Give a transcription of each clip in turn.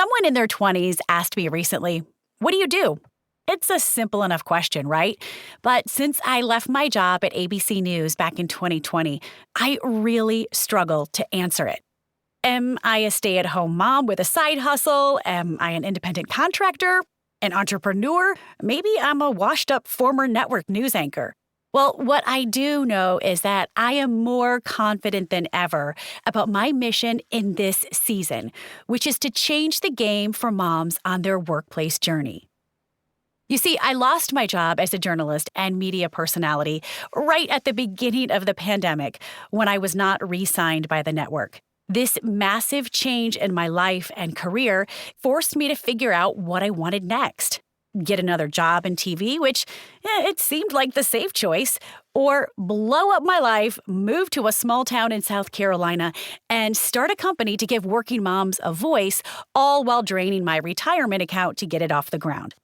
Someone in their 20s asked me recently, "What do you do?" It's a simple enough question, right? But since I left my job at ABC News back in 2020, I really struggle to answer it. Am I a stay-at-home mom with a side hustle? Am I an independent contractor? An entrepreneur? Maybe I'm a washed-up former network news anchor. Well, what I do know is that I am more confident than ever about my mission in this season, which is to change the game for moms on their workplace journey. You see, I lost my job as a journalist and media personality right at the beginning of the pandemic when I was not re-signed by the network. This massive change in my life and career forced me to figure out what I wanted next. Get another job in TV, which it seemed like the safe choice, or blow up my life, move to a small town in South Carolina, and start a company to give working moms a voice, all while draining my retirement account to get it off the ground.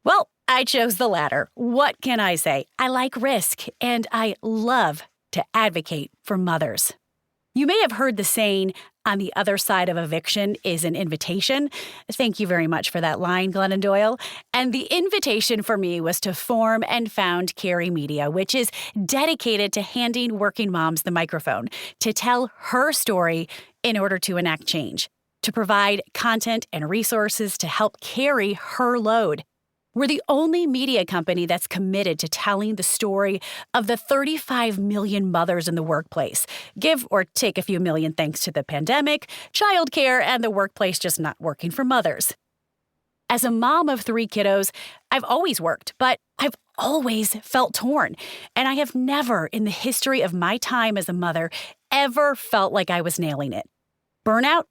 Well, I chose the latter. What can I say? I like risk, and I love to advocate for mothers. You may have heard the saying, "On the other side of eviction is an invitation." Thank you very much for that line, Glennon Doyle. And the invitation for me was to form and found Carey Media, which is dedicated to handing working moms the microphone to tell her story in order to enact change, to provide content and resources to help carry her load. We're the only media company that's committed to telling the story of the 35 million mothers in the workplace, give or take a few million thanks to the pandemic, childcare, and the workplace just not working for mothers. As a mom of 3 kiddos, I've always worked, but I've always felt torn, and I have never in the history of my time as a mother ever felt like I was nailing it. Burnout?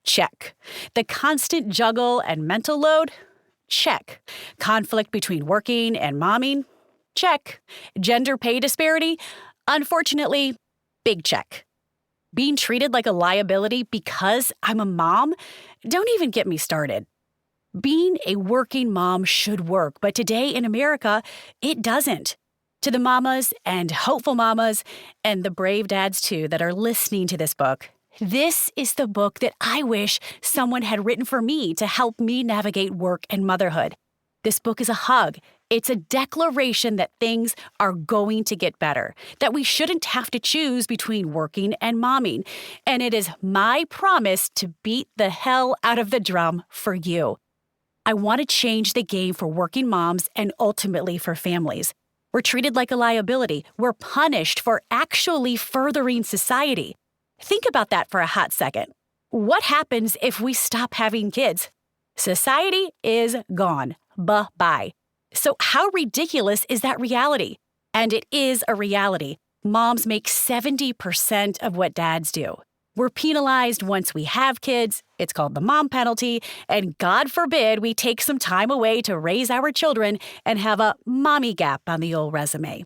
Check. The constant juggle and mental load? Check. Conflict between working and momming? Check. Gender pay disparity? Unfortunately, big check. Being treated like a liability because I'm a mom? Don't even get me started. Being a working mom should work, but today in America, it doesn't. To the mamas and hopeful mamas, and the brave dads too that are listening to this book, this is the book that I wish someone had written for me to help me navigate work and motherhood. This book is a hug. It's a declaration that things are going to get better, that we shouldn't have to choose between working and momming. And it is my promise to beat the hell out of the drum for you. I want to change the game for working moms and ultimately for families. We're treated like a liability. We're punished for actually furthering society. Think about that for a hot second. What happens if we stop having kids? Society is gone. Bye-bye. So how ridiculous is that reality? And it is a reality. Moms make 70% of what dads do. We're penalized once we have kids. It's called the mom penalty. And God forbid we take some time away to raise our children and have a mommy gap on the old resume.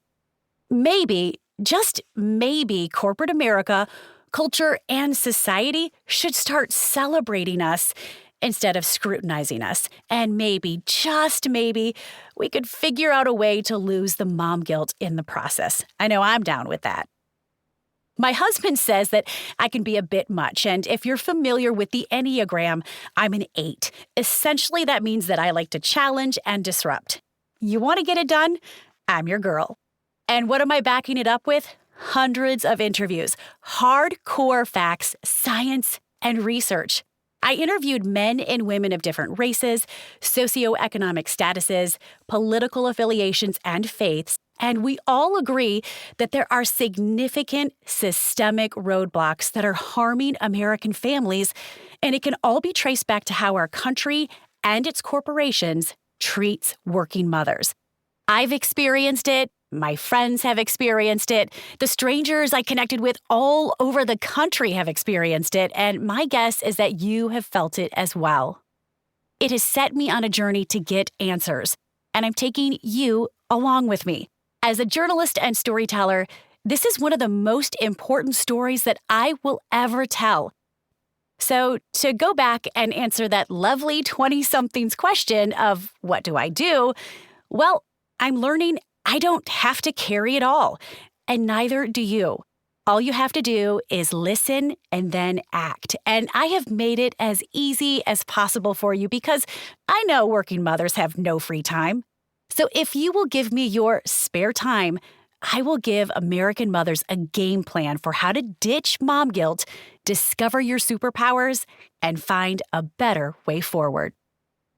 Maybe, just maybe, corporate America, culture, and society should start celebrating us instead of scrutinizing us. And maybe, just maybe, we could figure out a way to lose the mom guilt in the process. I know I'm down with that. My husband says that I can be a bit much, and if you're familiar with the Enneagram, I'm an 8. Essentially, that means that I like to challenge and disrupt. You want to get it done? I'm your girl. And what am I backing it up with? Hundreds of interviews, hardcore facts, science, and research. I interviewed men and women of different races, socioeconomic statuses, political affiliations, and faiths, and we all agree that there are significant systemic roadblocks that are harming American families, and it can all be traced back to how our country and its corporations treats working mothers. I've experienced it. My friends have experienced it. The strangers I connected with all over the country have experienced it, and my guess is that you have felt it as well. It has set me on a journey to get answers, and I'm taking you along with me. As a journalist and storyteller, this is one of the most important stories that I will ever tell. So to go back and answer that lovely 20-something's question of what do I do? Well, I'm learning I don't have to carry it all, and neither do you. All you have to do is listen and then act. And I have made it as easy as possible for you because I know working mothers have no free time. So if you will give me your spare time, I will give American mothers a game plan for how to ditch mom guilt, discover your superpowers, and find a better way forward.